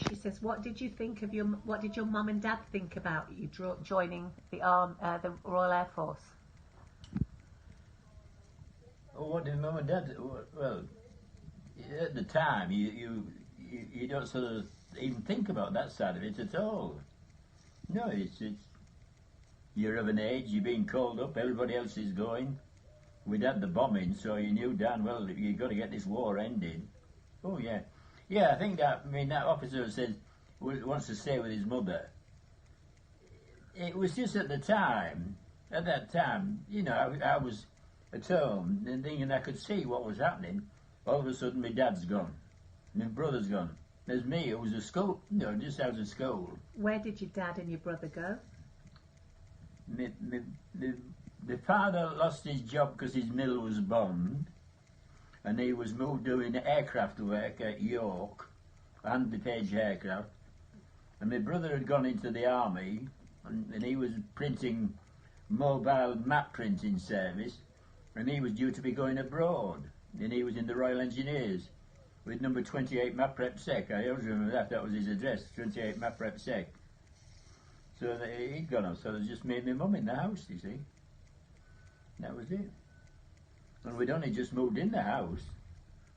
She says, what did your mum and dad think about you joining the Royal Air Force? Oh, what did mum and dad? Well, at the time, you don't sort of even think about that side of it at all. No, it's you're of an age, you're being called up, everybody else is going. We'd had the bombing, so you knew damn well you've got to get this war ended. Oh yeah, yeah. I think that. I mean, that officer says wants to stay with his mother. It was just at the time. At that time, you know, I was at home and thinking I could see what was happening. All of a sudden, my dad's gone, my brother's gone. There's me. It was a school, you know, just out of school. Where did your dad and your brother go? The father lost his job because his mill was bombed, and he was moved doing aircraft work at York, Handley Page Aircraft. And my brother had gone into the army, and he was printing mobile map printing service, and he was due to be going abroad, and he was in the Royal Engineers with number 28 Map Rep Sec. I always remember that was his address, 28 Map Rep Sec. So he'd gone off, so it just me and my mum in the house, you see. That was it. And we'd only just moved in the house.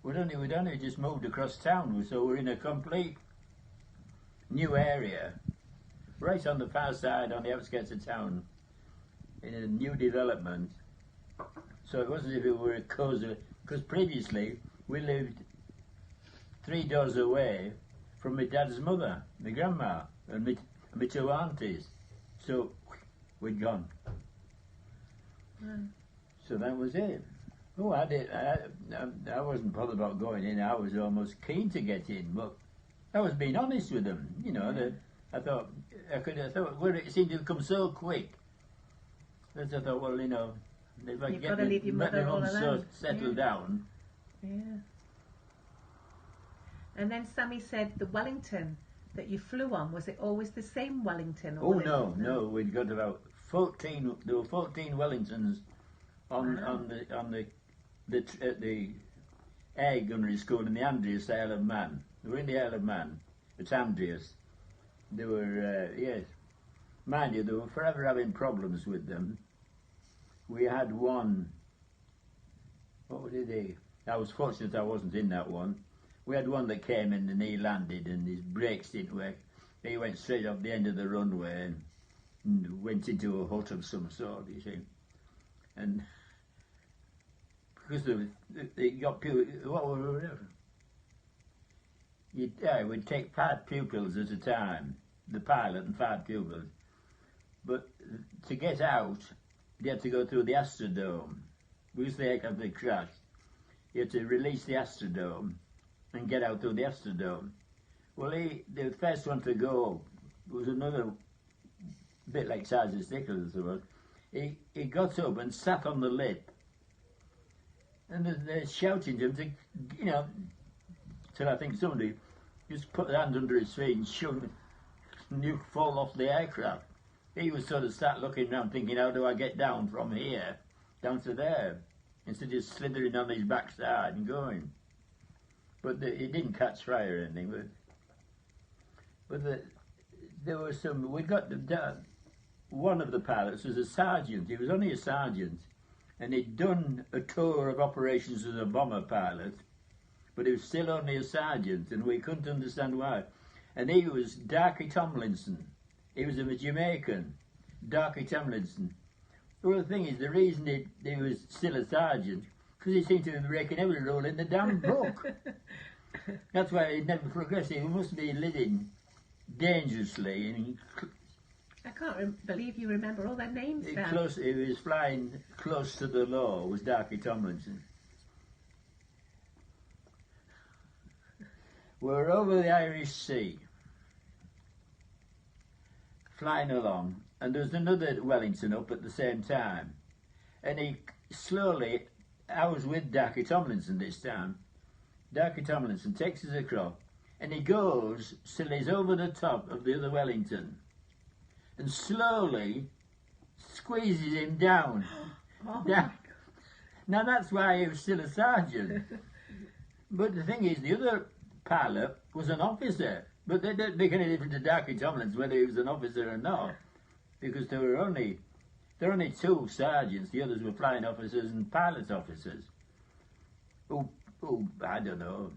We'd only just moved across town, so we're in a complete new area, right on the far side, on the outskirts of town, in a new development. So it wasn't as if we were a cosy, because previously we lived 3 doors away from my dad's mother, my grandma, and my 2 aunties. So we'd gone. So that was it. Oh, I wasn't bothered about going in. I was almost keen to get in, but I was being honest with them. You know, I thought well, it seemed to come so quick. That I thought, well, you know, if I You've get got to leave your mother all alone. settled down. Yeah. And then Sammy said the Wellington that you flew on, was it always the same Wellington? Or no, we'd got about 14. There were 14 Wellingtons on the Air Gunnery School in the Andreas Isle of Man. They were in the Isle of Man. It's Andreas. They were yes, mind you, they were forever having problems with them. We had one. What did they? I was fortunate I wasn't in that one. We had one that came in and he landed and his brakes didn't work. He went straight off the end of the runway and went into a hut of some sort, you see. And because they got what were we'd take 5 pupils at a time, the pilot and 5 pupils. But to get out, you had to go through the Astrodome. Because the aircraft had crashed, you had to release the Astrodome and get out through the Astrodome. Well, the first one to go was another bit like Sergeant Stickles, I suppose. He got up and sat on the lip, and they're shouting to him to, you know, till I think somebody just put a hand under his feet and shoved him, and he'd fall off the aircraft. He was sort of sat looking around thinking, how do I get down from here down to there, instead of just slithering on his backside and going. But it didn't catch fire or anything. But there was some. We got one of the pilots was a sergeant. He was only a sergeant, and he'd done a tour of operations as a bomber pilot, but he was still only a sergeant, and we couldn't understand why. And he was Darky Tomlinson. He was a Jamaican, Darky Tomlinson. Well, the thing is, the reason he was still a sergeant, because he seemed to be breaking every rule in the damn book. That's why he never progressed. He must be living dangerously. And I can't believe you remember all their names now. He was flying close to the law, was Darky Tomlinson. We're over the Irish Sea, flying along, and there was another Wellington up at the same time. And he slowly, I was with Darky Tomlinson this time, Darky Tomlinson takes us across, and he goes till he's over the top of the other Wellington, and slowly squeezes him down. Oh down. Now that's why he was still a sergeant. But the thing is, the other pilot was an officer. But they don't make any difference to Darky Tomlins whether he was an officer or not, because there were only 2 sergeants. The others were flying officers and pilot officers. Who I don't know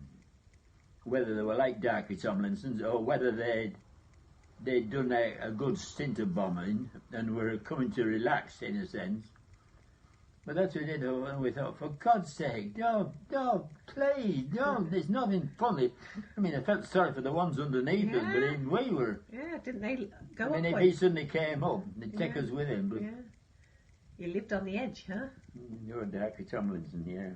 whether they were like Darky Tomlinson's or whether they'd done a good stint of bombing and were coming to relax in a sense. But that's what we did, and we thought, for God's sake, don't, please, don't, there's nothing funny. I mean, I felt sorry for the ones underneath us, but even we were. Yeah, didn't they go I mean, up? if he suddenly came up, they'd take us with him. But yeah. You lived on the edge, huh? you're Darky Tomlinson, yeah.